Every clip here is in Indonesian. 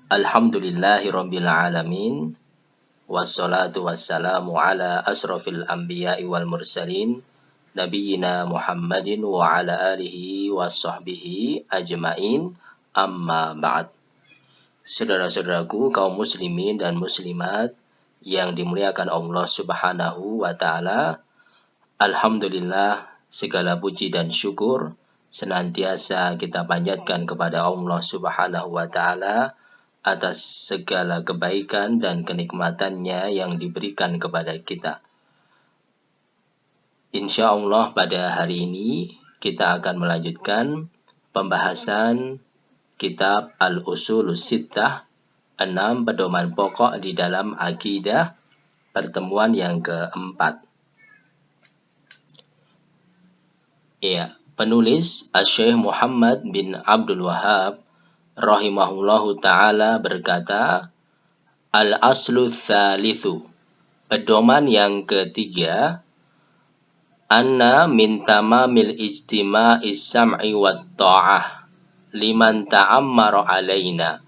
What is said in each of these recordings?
Alhamdulillahirabbil alamin. Wassalatu wassalamu ala asrofil anbiya'i wal mursalin Nabiyyina Muhammadin wa ala alihi wa sahbihi ajma'in. Amma ba'd. Saudara-saudaraku kaum muslimin dan muslimat yang dimuliakan Allah Subhanahu wa ta'ala, alhamdulillah, segala puji dan syukur senantiasa kita panjatkan kepada Allah Subhanahu wa ta'ala atas segala kebaikan dan kenikmatannya yang diberikan kepada kita. Insya Allah pada hari ini kita akan melanjutkan pembahasan kitab Al-Usulus Sittah, 6 pedoman pokok di dalam akidah, pertemuan yang keempat. Ya, penulis Asy-Syaikh Muhammad bin Abdul Wahhab rahimahullahu ta'ala berkata, Al-aslu tsalitsu, pedoman yang ketiga, anna min tamamil ijtima'is sam'i wat ta'ah liman ta'ammara alaina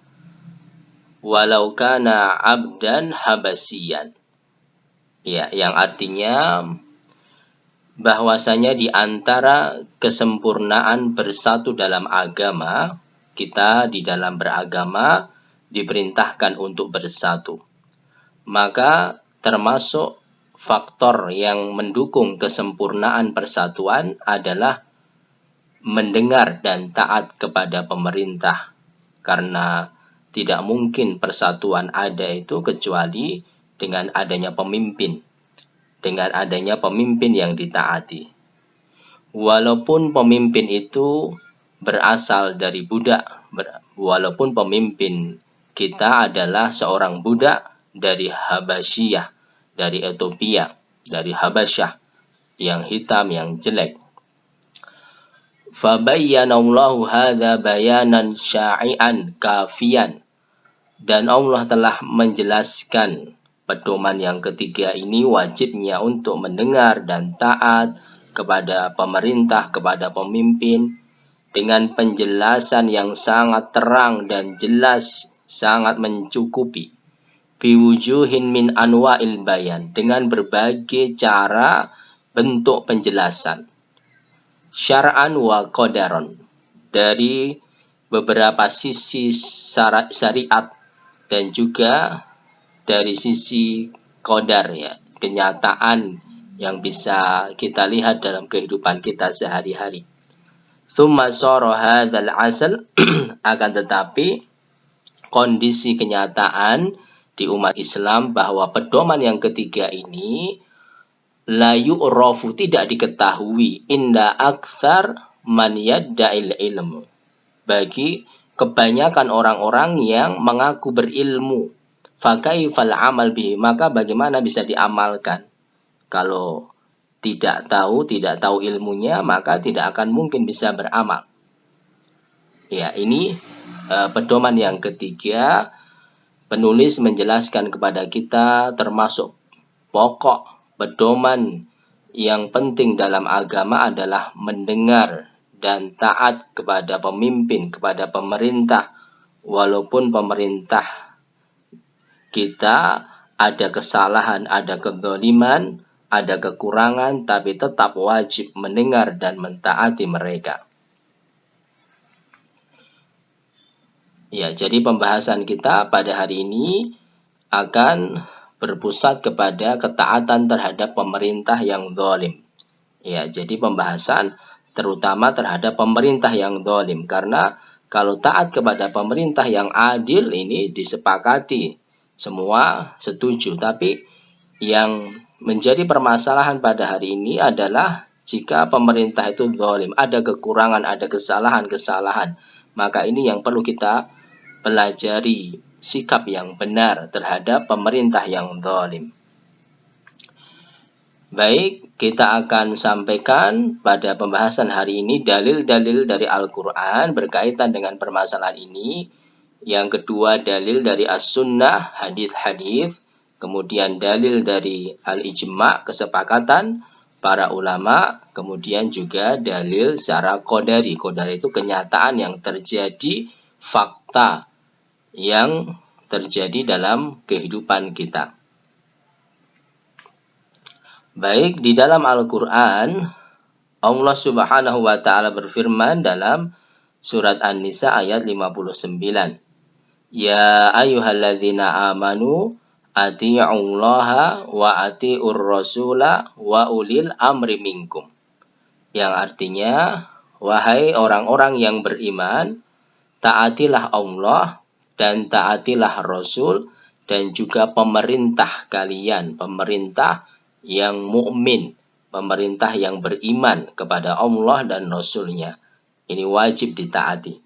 walau kana 'abdan habasiyan. Ya, yang artinya bahwasanya di antara kesempurnaan bersatu dalam agama, kita di dalam beragama diperintahkan untuk bersatu. Maka termasuk faktor yang mendukung kesempurnaan persatuan adalah mendengar dan taat kepada pemerintah. Karena tidak mungkin persatuan ada itu kecuali dengan adanya pemimpin. Dengan adanya pemimpin yang ditaati. Walaupun pemimpin itu berasal dari budak, walaupun pemimpin kita adalah seorang budak dari Habasyiyah, dari Ethiopia, dari Habasyah, yang hitam, yang jelek. Fabayyanallahu hadza bayanan sya'ian kafian. Dan Allah telah menjelaskan pedoman yang ketiga ini wajibnya untuk mendengar dan taat kepada pemerintah, kepada pemimpin, dengan penjelasan yang sangat terang dan jelas, sangat mencukupi. Biwujuhin min anwa'il bayan, dengan berbagai cara bentuk penjelasan. Syar'an wa qadaron, dari beberapa sisi syariat dan juga dari sisi qadar, ya, kenyataan yang bisa kita lihat dalam kehidupan kita sehari-hari. Tsumma sara hadzal asal, akan tetapi kondisi kenyataan di umat Islam bahwa pedoman yang ketiga ini la yu'rafu, tidak diketahui, inda aktsar man yadda'il ilmu, bagi kebanyakan orang-orang yang mengaku berilmu. Fakaifal amal bihi, maka bagaimana bisa diamalkan? Kalau tidak tahu ilmunya, maka tidak akan mungkin bisa beramal. Ya, ini pedoman yang ketiga. Penulis menjelaskan kepada kita termasuk pokok pedoman yang penting dalam agama adalah mendengar dan taat kepada pemimpin, kepada pemerintah. Walaupun pemerintah kita ada kesalahan, ada kezaliman, ada kekurangan, tapi tetap wajib mendengar dan mentaati mereka. Ya, jadi pembahasan kita pada hari ini akan berpusat kepada ketaatan terhadap pemerintah yang zalim. Ya, jadi pembahasan terutama terhadap pemerintah yang zalim, karena kalau taat kepada pemerintah yang adil ini disepakati, semua setuju, tapi yang menjadi permasalahan pada hari ini adalah jika pemerintah itu zalim, ada kekurangan, ada kesalahan-kesalahan, maka ini yang perlu kita pelajari, sikap yang benar terhadap pemerintah yang zalim. Baik, kita akan sampaikan pada pembahasan hari ini dalil-dalil dari Al-Quran berkaitan dengan permasalahan ini. Yang kedua, dalil dari As-Sunnah, hadis-hadis. Kemudian dalil dari Al-Ijma', kesepakatan para ulama. Kemudian juga dalil secara qadari. Qadari itu kenyataan yang terjadi, fakta yang terjadi dalam kehidupan kita. Baik, di dalam Al-Quran, Allah Subhanahu wa Ta'ala berfirman dalam surat An-Nisa ayat 59. Ya ayyuhalladzina amanu ati'ullaha wa ati'ur rasula wa ulil amri minkum. Yang artinya, wahai orang-orang yang beriman, taatilah Allah dan taatilah Rasul dan juga pemerintah kalian, pemerintah yang mukmin, pemerintah yang beriman kepada Allah dan Rasul-Nya. Ini wajib ditaati.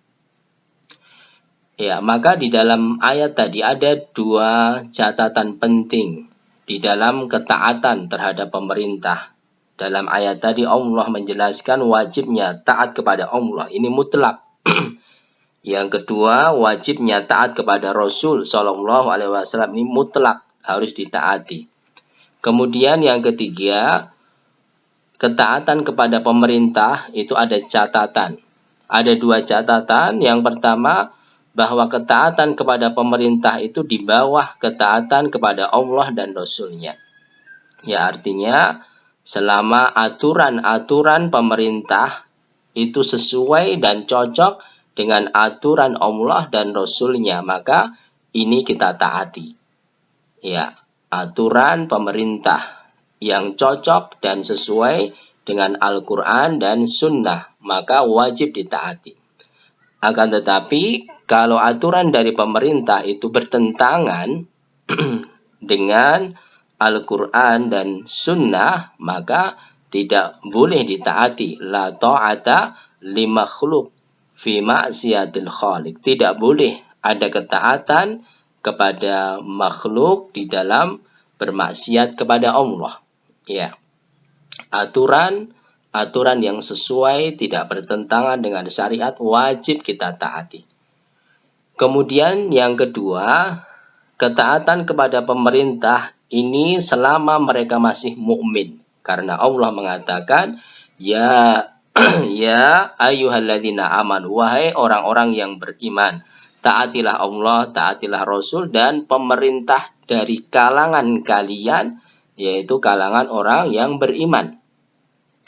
Ya, maka di dalam ayat tadi ada dua catatan penting di dalam ketaatan terhadap pemerintah. Dalam ayat tadi Allah menjelaskan wajibnya taat kepada Allah. Ini mutlak. Yang kedua, wajibnya taat kepada Rasul Shallallahu Alaihi Wasallam ini mutlak, harus ditaati. Kemudian yang ketiga, ketaatan kepada pemerintah itu ada catatan. Ada dua catatan. Yang pertama, bahwa ketaatan kepada pemerintah itu di bawah ketaatan kepada Allah dan Rasul-Nya. Ya, artinya selama aturan-aturan pemerintah itu sesuai dan cocok dengan aturan Allah dan Rasul-Nya, maka ini kita taati. Ya, aturan pemerintah yang cocok dan sesuai dengan Al-Quran dan Sunnah, maka wajib ditaati. Akan tetapi, kalau aturan dari pemerintah itu bertentangan dengan Al-Quran dan Sunnah, maka tidak boleh ditaati. La ta'ata li makhluk fi ma'siyatil khaliq. Tidak boleh ada ketaatan kepada makhluk di dalam bermaksiat kepada Allah. Ya. Aturan yang sesuai, tidak bertentangan dengan syariat, wajib kita taati. Kemudian yang kedua, ketaatan kepada pemerintah ini selama mereka masih mukmin. Karena Allah mengatakan, ya ayyuhalladzina amanu, wahai orang-orang yang beriman, taatilah Allah, taatilah Rasul dan pemerintah dari kalangan kalian, yaitu kalangan orang yang beriman.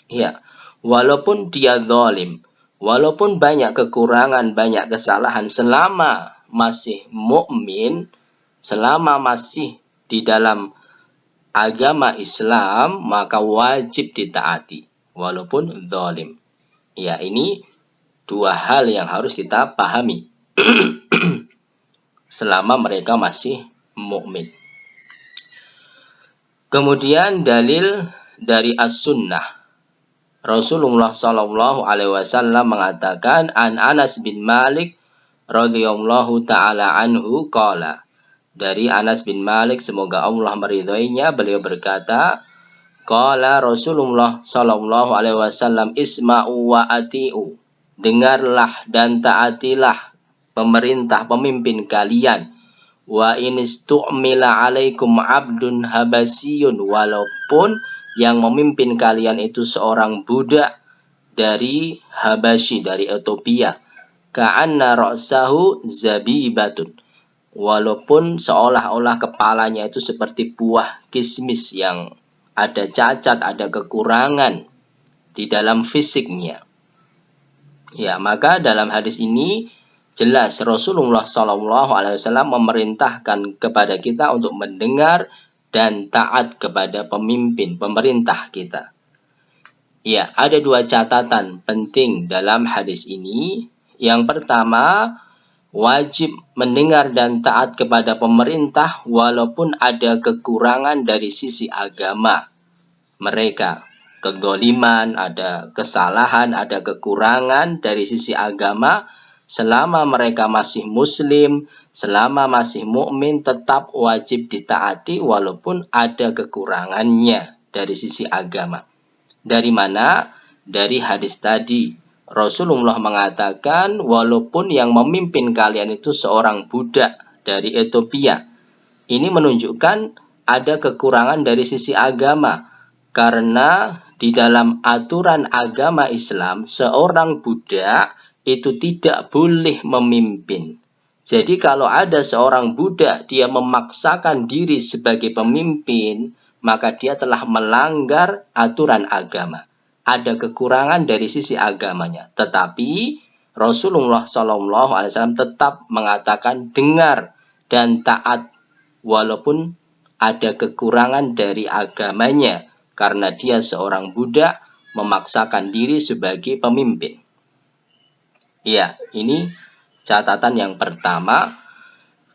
Ya, walaupun dia zalim, walaupun banyak kekurangan, banyak kesalahan, selama masih mukmin, selama masih di dalam agama Islam, maka wajib ditaati, walaupun zalim. Ya, ini dua hal yang harus kita pahami selama mereka masih mukmin. Kemudian dalil dari As-Sunnah. Rasulullah Shallallahu Alaihi Wasallam mengatakan, an Anas bin Malik radhiyallahu taala anhu qala. Dari Anas bin Malik, semoga Allah meridhoinya, beliau berkata, qala Rasulullah Shallallahu Alaihi Wasallam, isma'u wa ati'u. Dengarlah dan taatilah pemerintah pemimpin kalian. Wa inistu'mila alaikum abdun habasiyun, walaupun yang memimpin kalian itu seorang budak dari Habasyi, dari Ethiopia. Ka'anna ra'sahu zabibatun, walaupun seolah-olah kepalanya itu seperti buah kismis yang ada cacat, ada kekurangan di dalam fisiknya. Ya, maka dalam hadis ini jelas Rasulullah SAW memerintahkan kepada kita untuk mendengar dan taat kepada pemimpin, pemerintah kita. Ya, ada dua catatan penting dalam hadis ini. Yang pertama, wajib mendengar dan taat kepada pemerintah walaupun ada kekurangan dari sisi agama mereka. Kezaliman, ada kesalahan, ada kekurangan dari sisi agama, selama mereka masih muslim, selama masih mukmin, tetap wajib ditaati walaupun ada kekurangannya dari sisi agama. Dari mana? Dari hadis tadi. Rasulullah mengatakan, walaupun yang memimpin kalian itu seorang budak dari Ethiopia. Ini menunjukkan ada kekurangan dari sisi agama. Karena di dalam aturan agama Islam, seorang budak itu tidak boleh memimpin. Jadi kalau ada seorang budak dia memaksakan diri sebagai pemimpin, maka dia telah melanggar aturan agama. Ada kekurangan dari sisi agamanya. Tetapi Rasulullah SAW tetap mengatakan dengar dan taat walaupun ada kekurangan dari agamanya. Karena dia seorang budak memaksakan diri sebagai pemimpin. Ya, ini catatan yang pertama.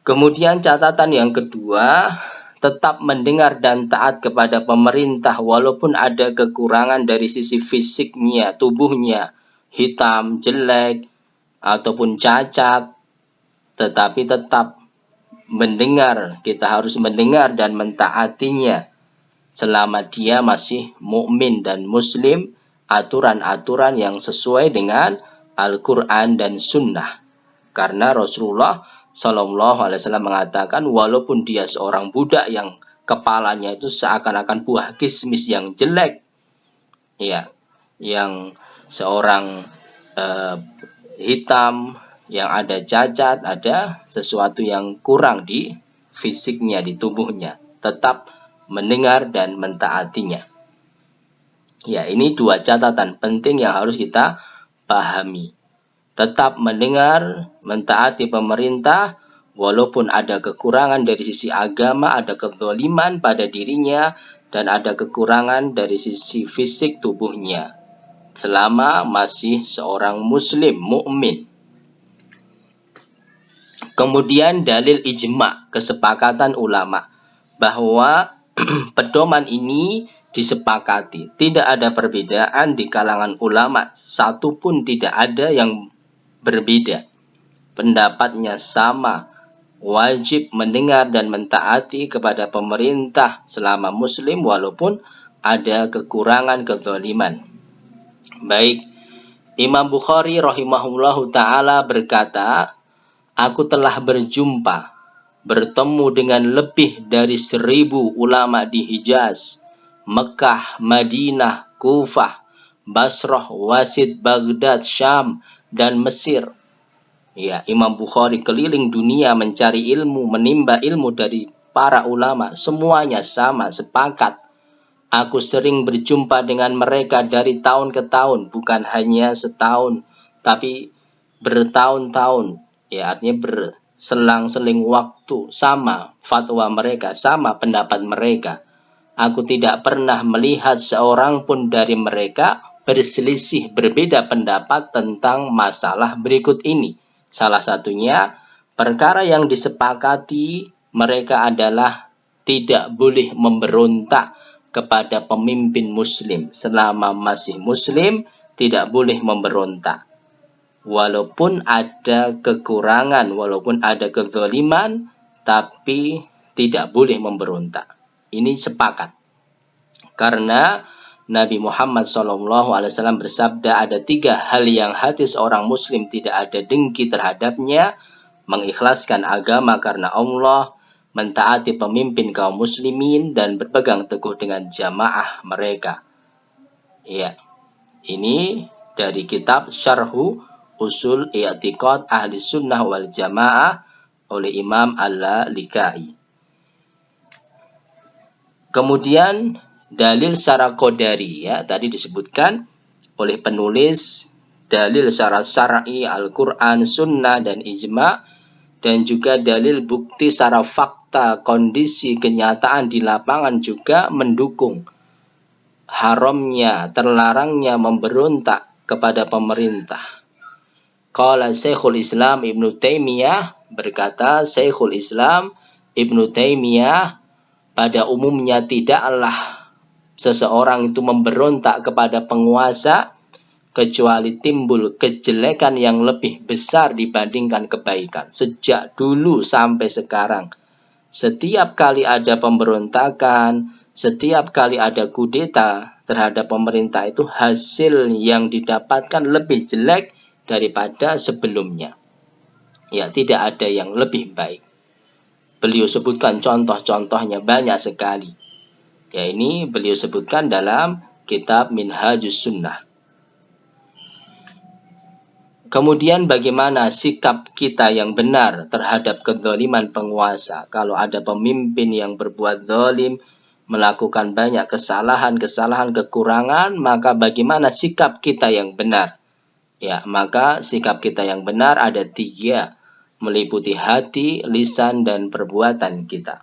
Kemudian catatan yang kedua, tetap mendengar dan taat kepada pemerintah walaupun ada kekurangan dari sisi fisiknya, tubuhnya, hitam, jelek, ataupun cacat, tetapi tetap mendengar. Kita harus mendengar dan mentaatinya selama dia masih mukmin dan muslim, aturan-aturan yang sesuai dengan Al-Quran dan Sunnah. Karena Rasulullah SAW mengatakan walaupun dia seorang budak yang kepalanya itu seakan-akan buah kismis yang jelek, ya, yang seorang hitam, yang ada cacat, ada sesuatu yang kurang di fisiknya, di tubuhnya, tetap mendengar dan mentaatinya. Ya, ini dua catatan penting yang harus kita pahami. Tetap mendengar, mentaati pemerintah, walaupun ada kekurangan dari sisi agama, ada kezaliman pada dirinya, dan ada kekurangan dari sisi fisik tubuhnya. Selama masih seorang muslim, mukmin. Kemudian dalil ijma, kesepakatan ulama, bahwa pedoman ini disepakati. Tidak ada perbedaan di kalangan ulama, satu pun tidak ada yang berbeda. Pendapatnya sama, wajib mendengar dan mentaati kepada pemerintah selama muslim walaupun ada kekurangan kezaliman. Baik, Imam Bukhari rahimahullahu ta'ala berkata, aku telah bertemu dengan lebih dari 1000 ulama di Hijaz, Mekah, Madinah, Kufah, Basrah, Wasid, Baghdad, Syam, dan Mesir. Ya, Imam Bukhari keliling dunia mencari ilmu, menimba ilmu dari para ulama. Semuanya sama, sepakat. Aku sering berjumpa dengan mereka dari tahun ke tahun, bukan hanya setahun, tapi bertahun-tahun. Ya, artinya berselang-seling waktu, sama fatwa mereka, sama pendapat mereka. Aku tidak pernah melihat seorang pun dari mereka berselisih, berbeda pendapat tentang masalah berikut ini. Salah satunya, perkara yang disepakati mereka adalah tidak boleh memberontak kepada pemimpin muslim. Selama masih muslim, tidak boleh memberontak. Walaupun ada kekurangan, walaupun ada kezaliman, tapi tidak boleh memberontak. Ini sepakat. Karena Nabi Muhammad SAW bersabda, ada 3 hal yang hati seorang muslim tidak ada dengki terhadapnya: mengikhlaskan agama karena Allah, mentaati pemimpin kaum muslimin, dan berpegang teguh dengan jamaah mereka. Ya, ini dari kitab Syarhu Usul I'tiqad Ahli Sunnah wal Jamaah oleh Imam Al-Lalikai. Kemudian dalil secara qadari, ya, tadi disebutkan oleh penulis dalil secara syar'i Al-Quran, Sunnah, dan Ijma', dan juga dalil bukti secara fakta, kondisi, kenyataan di lapangan juga mendukung haramnya, terlarangnya memberontak kepada pemerintah. Qala Syekhul Islam Ibnu Taimiyah, berkata Syekhul Islam Ibnu Taimiyah, pada umumnya tidaklah seseorang itu memberontak kepada penguasa kecuali timbul kejelekan yang lebih besar dibandingkan kebaikan. Sejak dulu sampai sekarang, setiap kali ada pemberontakan, setiap kali ada kudeta terhadap pemerintah, itu hasil yang didapatkan lebih jelek daripada sebelumnya. Ya, tidak ada yang lebih baik. Beliau sebutkan contoh-contohnya banyak sekali. Ya, ini beliau sebutkan dalam kitab Minhajus Sunnah. Kemudian bagaimana sikap kita yang benar terhadap kezaliman penguasa? Kalau ada pemimpin yang berbuat zalim, melakukan banyak kesalahan, kekurangan, maka bagaimana sikap kita yang benar? Ya, maka sikap kita yang benar ada 3, meliputi hati, lisan, dan perbuatan kita.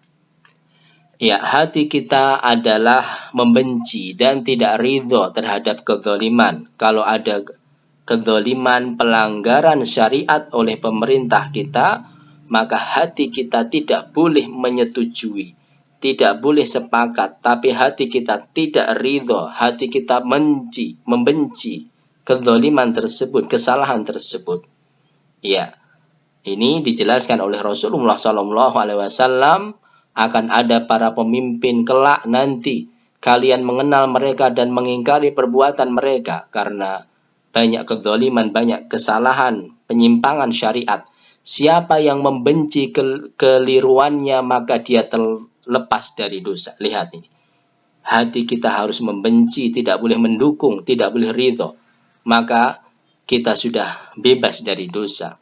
Ya, hati kita adalah membenci dan tidak ridho terhadap kezaliman. Kalau ada kezaliman pelanggaran syariat oleh pemerintah kita, maka hati kita tidak boleh menyetujui, tidak boleh sepakat, tapi hati kita tidak ridho, hati kita membenci kezaliman tersebut, kesalahan tersebut. Ya, ini dijelaskan oleh Rasulullah SAW, akan ada para pemimpin kelak nanti. Kalian mengenal mereka dan mengingkari perbuatan mereka karena banyak kezaliman, banyak kesalahan, penyimpangan syariat. Siapa yang membenci keliruannya, maka dia terlepas dari dosa. Lihat ini. Hati kita harus membenci, tidak boleh mendukung, tidak boleh ridho. Maka kita sudah bebas dari dosa.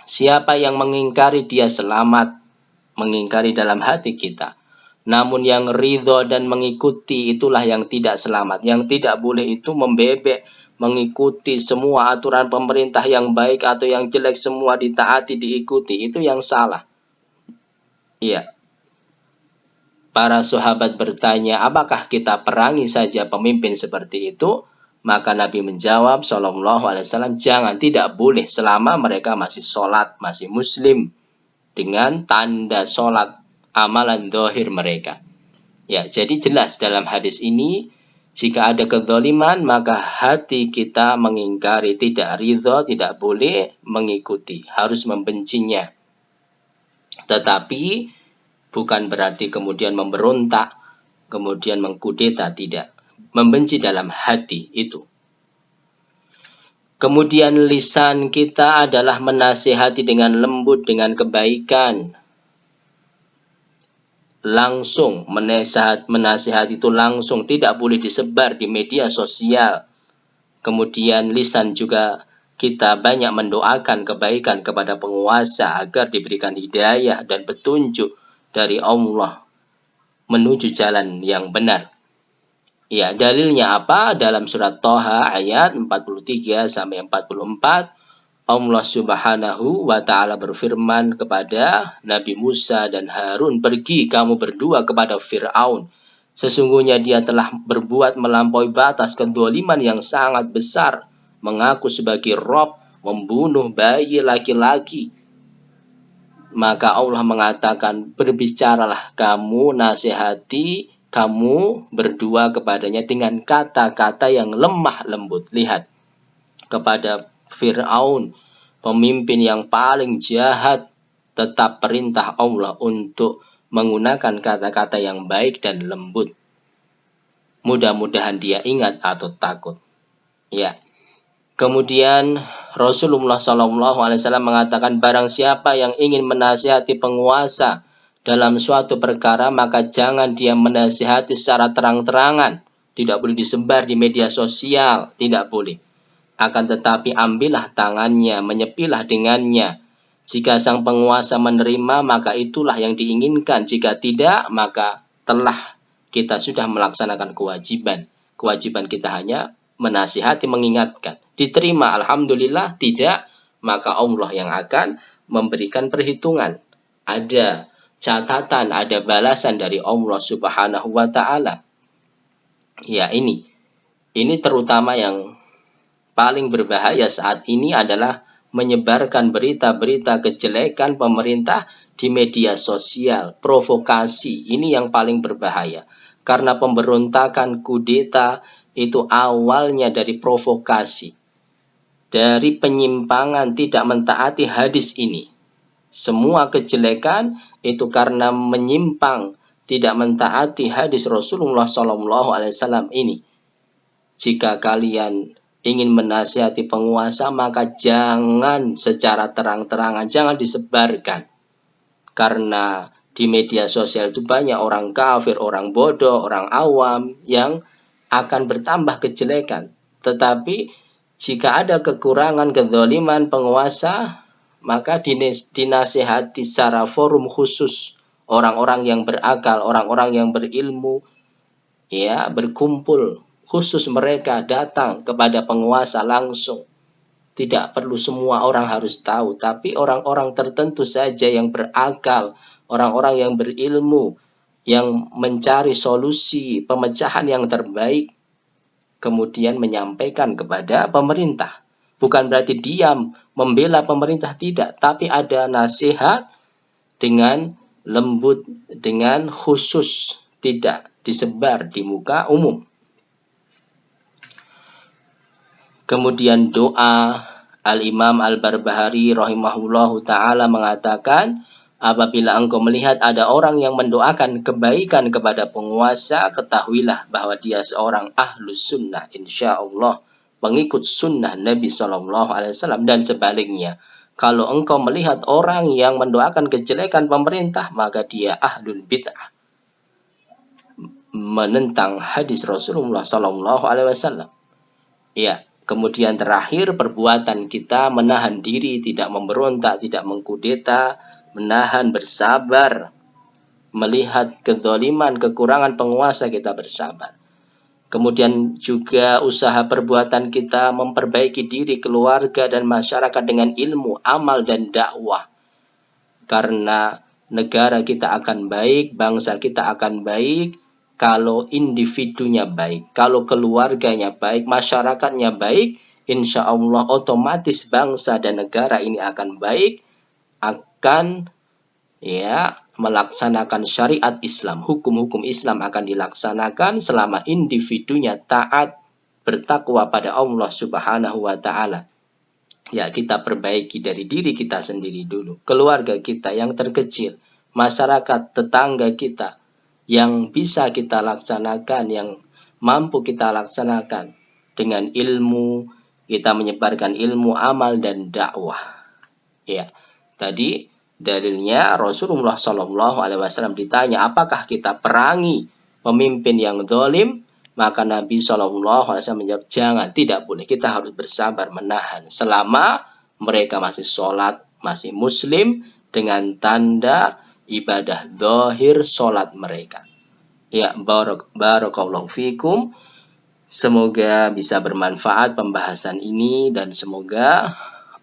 Siapa yang mengingkari, dia selamat. Mengingkari dalam hati kita. Namun yang ridho dan mengikuti, itulah yang tidak selamat. Yang tidak boleh itu membebek, mengikuti semua aturan pemerintah yang baik atau yang jelek, semua ditaati, diikuti. Itu yang salah. Iya. Para sahabat bertanya, apakah kita perangi saja pemimpin seperti itu? Maka Nabi menjawab, SAW, jangan, tidak boleh selama mereka masih sholat, masih muslim. Dengan tanda sholat, amalan zahir mereka. Ya, jadi jelas dalam hadis ini, jika ada kezaliman, maka hati kita mengingkari, tidak ridho, tidak boleh mengikuti, harus membencinya. Tetapi bukan berarti kemudian memberontak, kemudian mengkudeta, tidak. Membenci dalam hati itu. Kemudian lisan kita adalah menasihati dengan lembut, dengan kebaikan. Langsung menasihat itu langsung, tidak boleh disebar di media sosial. Kemudian lisan juga kita banyak mendoakan kebaikan kepada penguasa agar diberikan hidayah dan petunjuk dari Allah menuju jalan yang benar. Ya, dalilnya apa? Dalam surat Thaha ayat 43 sampai 44. Allah Subhanahu wa Ta'ala berfirman kepada Nabi Musa dan Harun, pergi kamu berdua kepada Fir'aun. Sesungguhnya dia telah berbuat melampaui batas kezaliman yang sangat besar, mengaku sebagai Rob, membunuh bayi laki-laki. Maka Allah mengatakan, berbicaralah kamu, nasihati kamu berdua kepadanya dengan kata-kata yang lemah lembut. Lihat, kepada Fir'aun, pemimpin yang paling jahat, tetap perintah Allah untuk menggunakan kata-kata yang baik dan lembut. Mudah-mudahan dia ingat atau takut. Ya. Kemudian Rasulullah SAW mengatakan, barang siapa yang ingin menasihati penguasa dalam suatu perkara, maka jangan dia menasihati secara terang-terangan. Tidak boleh disebar di media sosial, tidak boleh. Akan tetapi ambillah tangannya, menyepilah dengannya. Jika sang penguasa menerima, maka itulah yang diinginkan. Jika tidak, maka telah kita sudah melaksanakan kewajiban. Kewajiban kita hanya menasihati, mengingatkan. Diterima, alhamdulillah. Tidak, maka Allah yang akan memberikan perhitungan. Ada catatan, ada balasan dari Allah Subhanahu wa Ta'ala. Ya, ini terutama yang paling berbahaya saat ini adalah menyebarkan berita-berita kejelekan pemerintah di media sosial, provokasi. Ini yang paling berbahaya. Karena pemberontakan, kudeta itu awalnya dari provokasi. Dari penyimpangan, tidak mentaati hadis ini. Semua kejelekan itu karena menyimpang, tidak mentaati hadis Rasulullah SAW ini. Jika kalian ingin menasihati penguasa, maka jangan secara terang-terangan, jangan disebarkan. Karena di media sosial itu banyak orang kafir, orang bodoh, orang awam yang akan bertambah kejelekan. Tetapi Jika ada kekurangan, kezaliman penguasa, maka dinasihati secara forum khusus orang-orang yang berakal, orang-orang yang berilmu, ya, berkumpul khusus mereka datang kepada penguasa langsung. Tidak perlu semua orang harus tahu, tapi orang-orang tertentu saja yang berakal, orang-orang yang berilmu, yang mencari solusi pemecahan yang terbaik, kemudian menyampaikan kepada pemerintah. Bukan berarti diam membela pemerintah, tidak, tapi ada nasihat dengan lembut, dengan khusus, tidak disebar di muka umum. Kemudian doa, Al-Imam Al-Barbahari rahimahullahu ta'ala mengatakan, apabila engkau melihat ada orang yang mendoakan kebaikan kepada penguasa, ketahuilah bahwa dia seorang ahlus sunnah, insya Allah pengikut sunnah Nabi SAW. Dan sebaliknya, kalau engkau melihat orang yang mendoakan kejelekan pemerintah, maka dia ahlul bid'ah, menentang hadis Rasulullah SAW. Ya, kemudian terakhir, perbuatan kita menahan diri, tidak memberontak, tidak mengkudeta, menahan, bersabar. Melihat kezaliman, kekurangan penguasa, kita bersabar. Kemudian juga usaha perbuatan kita memperbaiki diri, keluarga, dan masyarakat dengan ilmu, amal, dan dakwah. Karena negara kita akan baik, bangsa kita akan baik, kalau individunya baik, kalau keluarganya baik, masyarakatnya baik, insya Allah otomatis bangsa dan negara ini akan baik, akan melaksanakan syariat Islam, hukum-hukum Islam akan dilaksanakan selama individunya taat, bertakwa pada Allah Subhanahu wa Ta'ala. Ya, kita perbaiki dari diri kita sendiri dulu, keluarga kita yang terkecil, masyarakat, tetangga kita, yang bisa kita laksanakan, yang mampu kita laksanakan dengan ilmu, kita menyebarkan ilmu, amal, dan dakwah. Ya, tadi dalilnya Rasulullah SAW ditanya, apakah kita perangi pemimpin yang zalim? Maka Nabi SAW menjawab, jangan, tidak boleh. Kita harus bersabar menahan selama mereka masih sholat, masih muslim, dengan tanda ibadah zahir sholat mereka. Ya, barakallahu fikum. Semoga bisa bermanfaat pembahasan ini, dan semoga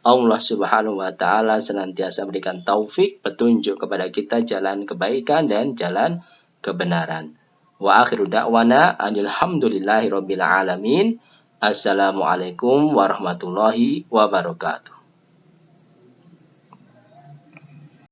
Allah Subhanahu wa Ta'ala senantiasa berikan taufik, petunjuk kepada kita jalan kebaikan dan jalan kebenaran. Wa akhiru da'wana alhamdulillahi rabbil alamin. Assalamualaikum warahmatullahi wabarakatuh.